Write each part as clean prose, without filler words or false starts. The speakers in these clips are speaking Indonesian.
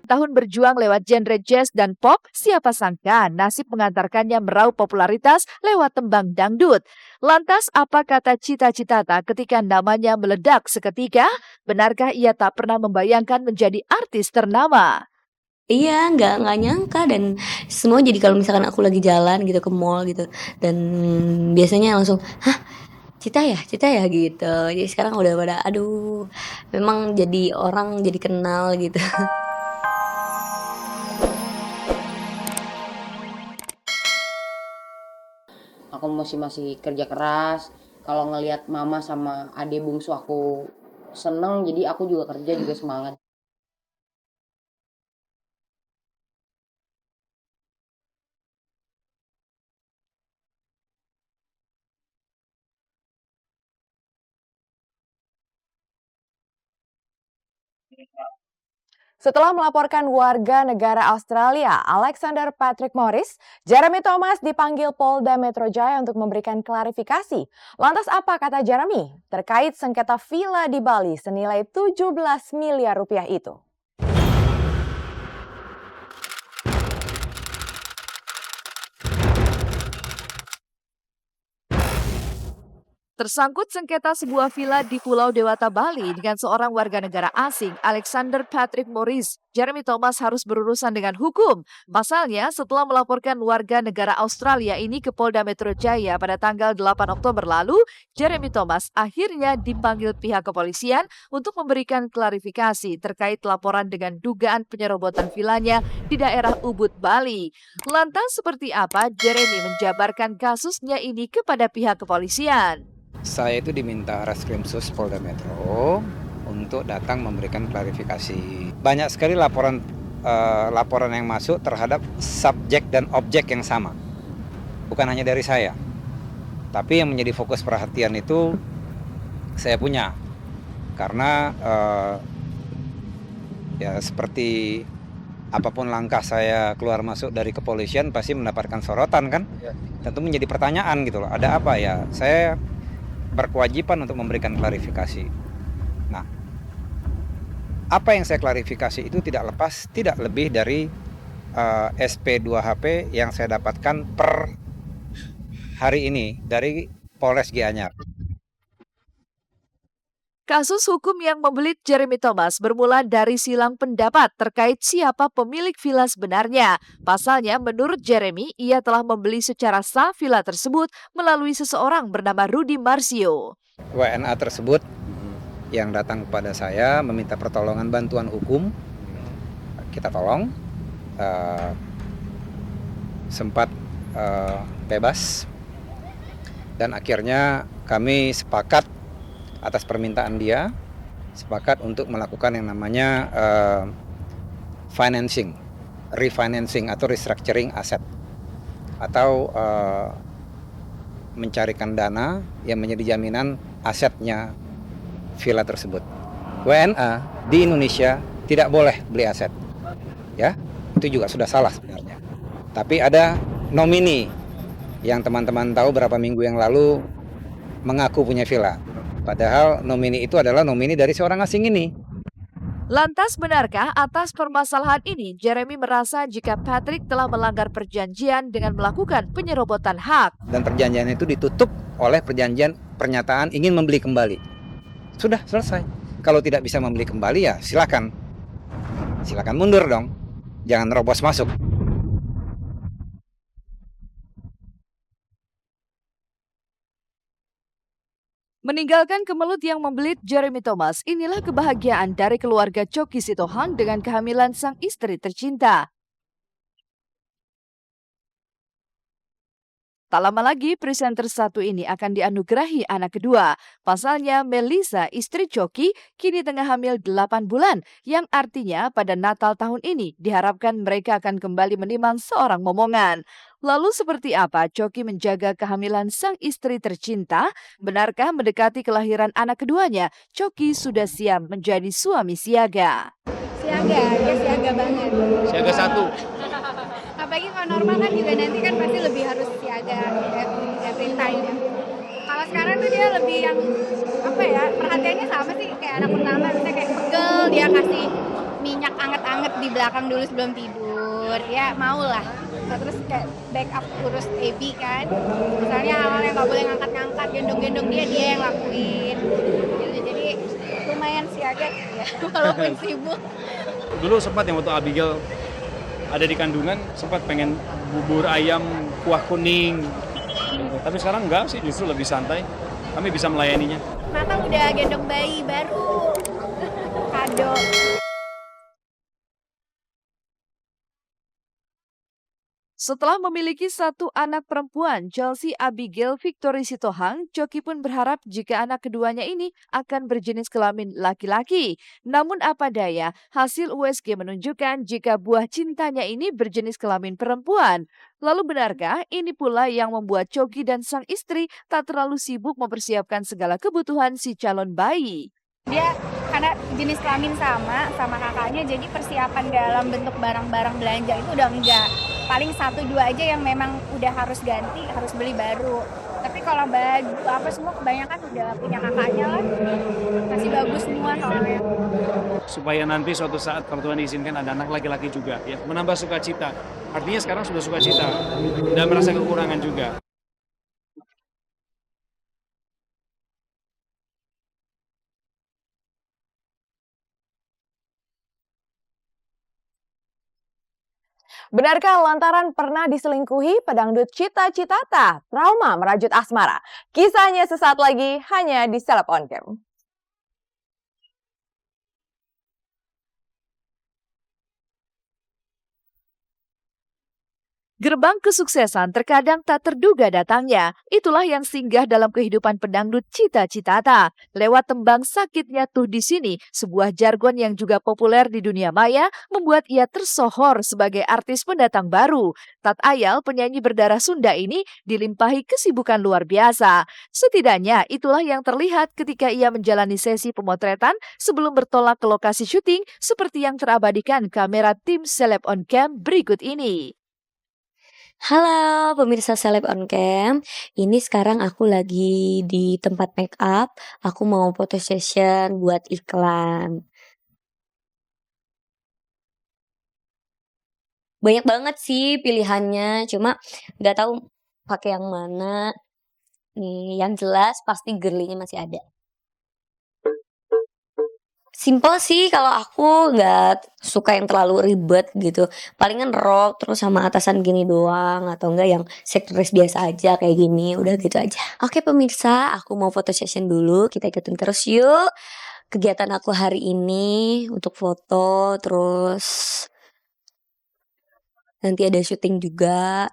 bertahun-tahun berjuang lewat genre jazz dan pop, siapa sangka nasib mengantarkannya meraup popularitas lewat tembang dangdut. Lantas apa kata Cita Citata ketika namanya meledak seketika? Benarkah ia tak pernah membayangkan menjadi artis ternama? Iya, nggak nyangka dan semua jadi kalau misalkan aku lagi jalan gitu ke mall gitu dan biasanya langsung, "Hah, Cita ya?" Gitu. Jadi sekarang udah pada aduh, memang jadi orang jadi kenal gitu. Aku masih masih kerja keras. Kalau ngelihat mama sama adik bungsu aku seneng, jadi aku juga kerja juga semangat. Setelah melaporkan warga negara Australia, Alexander Patrick Morris, Jeremy Thomas dipanggil Polda Metro Jaya untuk memberikan klarifikasi. Lantas apa kata Jeremy terkait sengketa villa di Bali senilai 17 miliar rupiah itu? Tersangkut sengketa sebuah villa di Pulau Dewata, Bali dengan seorang warga negara asing, Alexander Patrick Morris. Jeremy Thomas harus berurusan dengan hukum. Pasalnya, setelah melaporkan warga negara Australia ini ke Polda Metro Jaya pada tanggal 8 Oktober lalu, Jeremy Thomas akhirnya dipanggil pihak kepolisian untuk memberikan klarifikasi terkait laporan dengan dugaan penyerobotan villanya di daerah Ubud, Bali. Lantas seperti apa Jeremy menjabarkan kasusnya ini kepada pihak kepolisian? Saya itu diminta Reskrimsus Polda Metro untuk datang memberikan klarifikasi. Banyak sekali laporan yang masuk terhadap subjek dan objek yang sama. Bukan hanya dari saya. Tapi yang menjadi fokus perhatian itu saya punya. Karena ya seperti apapun langkah saya keluar masuk dari kepolisian pasti mendapatkan sorotan kan. Tentu menjadi pertanyaan gitu loh. Ada apa ya? Saya berkewajiban untuk memberikan klarifikasi. Nah, apa yang saya klarifikasi itu tidak lebih dari SP2HP yang saya dapatkan per hari ini dari Polres Gianyar. Kasus hukum yang membelit Jeremy Thomas bermula dari silang pendapat terkait siapa pemilik villa sebenarnya. Pasalnya, menurut Jeremy, ia telah membeli secara sah villa tersebut melalui seseorang bernama Rudy Marsio. WNA tersebut yang datang kepada saya meminta pertolongan bantuan hukum. Kita tolong, sempat bebas, dan akhirnya kami sepakat atas permintaan dia, sepakat untuk melakukan yang namanya refinancing atau restructuring aset, atau mencarikan dana yang menjadi jaminan asetnya villa tersebut. WNA di Indonesia tidak boleh beli aset, ya, itu juga sudah salah sebenarnya. Tapi ada nomini yang teman-teman tahu berapa minggu yang lalu mengaku punya villa. Padahal nomini itu adalah nomini dari seorang asing ini. Lantas benarkah atas permasalahan ini Jeremy merasa jika Patrick telah melanggar perjanjian dengan melakukan penyerobotan hak? Dan perjanjian itu ditutup oleh pernyataan ingin membeli kembali. Sudah selesai. Kalau tidak bisa membeli kembali ya silakan mundur dong. Jangan nerobos masuk. Meninggalkan kemelut yang membelit Jeremy Thomas, inilah kebahagiaan dari keluarga Choky Sitohang dengan kehamilan sang istri tercinta. Tak lama lagi, presenter satu ini akan dianugerahi anak kedua. Pasalnya, Melissa, istri Choky, kini tengah hamil 8 bulan, yang artinya pada Natal tahun ini diharapkan mereka akan kembali menimang seorang momongan. Lalu seperti apa Choky menjaga kehamilan sang istri tercinta? Benarkah mendekati kelahiran anak keduanya, Choky sudah siap menjadi suami siaga? Siaga, dia siaga banget. Siaga satu. Apalagi kalau normal kan juga nanti kan pasti lebih harus siaga every time ya. Kalau sekarang tuh dia lebih yang apa ya, perhatiannya sama sih kayak anak pertama, misalnya kayak pegel dia kasih minyak anget anget-anget di belakang dulu sebelum tidur. Ya mau lah. Terus kayak backup urus baby kan. Misalnya hal-hal yang nggak boleh ngangkat-ngangkat, gendong-gendong dia yang lakuin. Gitu. Jadi lumayan siaga ya, walaupun sibuk. Dulu sempat yang waktu Abigail ada di kandungan, sempat pengen bubur ayam kuah kuning. Tapi sekarang enggak sih, justru lebih santai. Kami bisa melayaninya. Nathan udah gendong bayi baru. Kado. Setelah memiliki satu anak perempuan, Chelsea Abigail Victory Sitohang, Coki pun berharap jika anak keduanya ini akan berjenis kelamin laki-laki. Namun apa daya, hasil USG menunjukkan jika buah cintanya ini berjenis kelamin perempuan. Lalu benarkah ini pula yang membuat Coki dan sang istri tak terlalu sibuk mempersiapkan segala kebutuhan si calon bayi? Dia karena jenis kelamin sama kakaknya, jadi persiapan dalam bentuk barang-barang belanja itu udah enggak. Paling 1-2 aja yang memang udah harus ganti, harus beli baru. Tapi kalau baju apa semua kebanyakan udah punya kakaknya lah. Masih bagus semua soalnya. Supaya nanti suatu saat kalau Tuhan izinkan ada anak laki-laki juga, ya menambah sukacita. Artinya sekarang sudah sukacita dan merasa kekurangan juga. Benarkah lantaran pernah diselingkuhi pedangdut Cita Citata trauma merajut asmara? Kisahnya sesaat lagi hanya di Seleb On Cam. Gerbang kesuksesan terkadang tak terduga datangnya. Itulah yang singgah dalam kehidupan pedangdut Cita Citata. Lewat tembang Sakitnya Tuh di Sini, sebuah jargon yang juga populer di dunia maya, membuat ia tersohor sebagai artis pendatang baru. Tat Ayal, penyanyi berdarah Sunda ini, dilimpahi kesibukan luar biasa. Setidaknya itulah yang terlihat ketika ia menjalani sesi pemotretan sebelum bertolak ke lokasi syuting seperti yang terabadikan kamera tim Seleb On Cam berikut ini. Halo pemirsa Seleb On Cam, ini sekarang aku lagi di tempat make up, aku mau foto session buat iklan. Banyak banget sih pilihannya, cuma nggak tahu pakai yang mana. Nih, yang jelas pasti girly-nya masih ada. Simple sih, kalau aku nggak suka yang terlalu ribet gitu. Palingan rok terus sama atasan gini doang, atau enggak yang sekretaris biasa aja kayak gini, udah gitu aja. Oke pemirsa, aku mau foto session dulu, kita ikutin terus yuk. Kegiatan aku hari ini untuk foto, terus nanti ada syuting juga.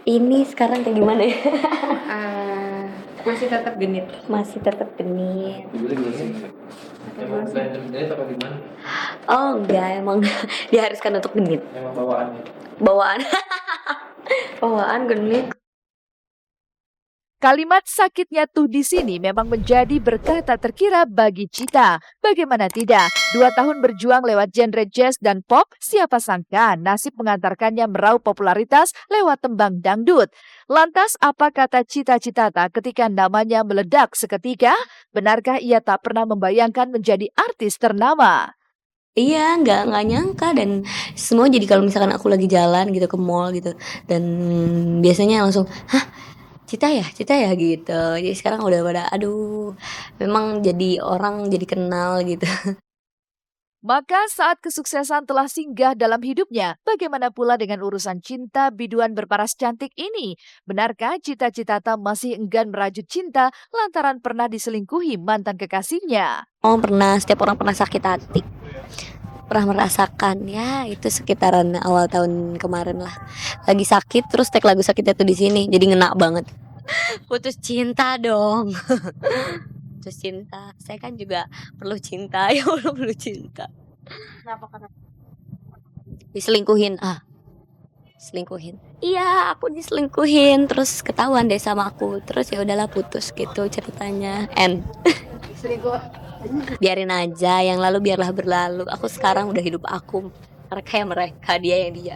Ini sekarang kayak gimana ya? Masih tetap genit. Masih tetap genit. Oh enggak, emang diharuskan untuk genit. Emang bawaannya. Bawaan. Bawaan genit. Kalimat sakitnya tuh di sini memang menjadi berkah tak terkira bagi Cita. Bagaimana tidak? 2 tahun berjuang lewat genre jazz dan pop, siapa sangka nasib mengantarkannya meraup popularitas lewat tembang dangdut. Lantas apa kata Cita Citata ketika namanya meledak seketika? Benarkah ia tak pernah membayangkan menjadi artis ternama? Iya, nggak nyangka, dan semua jadi kalau misalkan aku lagi jalan gitu ke mall gitu, dan biasanya langsung, hah, Cita ya gitu. Jadi sekarang udah pada, aduh, memang jadi orang jadi kenal gitu. Maka saat kesuksesan telah singgah dalam hidupnya, bagaimana pula dengan urusan cinta biduan berparas cantik ini? Benarkah Cita Citata masih enggan merajut cinta lantaran pernah diselingkuhi mantan kekasihnya? Oh pernah, setiap orang pernah sakit hati. Pernah merasakan, ya itu sekitaran awal tahun kemarin lah. Lagi sakit, terus tag lagu Sakitnya Tuh di Sini, jadi ngena banget. Putus cinta dong. Putus cinta, saya kan juga perlu cinta, ya Allah perlu cinta. Kenapa? Diselingkuhin, selingkuhin. Iya, aku diselingkuhin, terus ketahuan deh sama aku, terus ya udahlah putus gitu ceritanya. End. Selingkuh biarin aja yang lalu biarlah berlalu. Aku sekarang udah hidup aku, karena kayak mereka dia yang dia.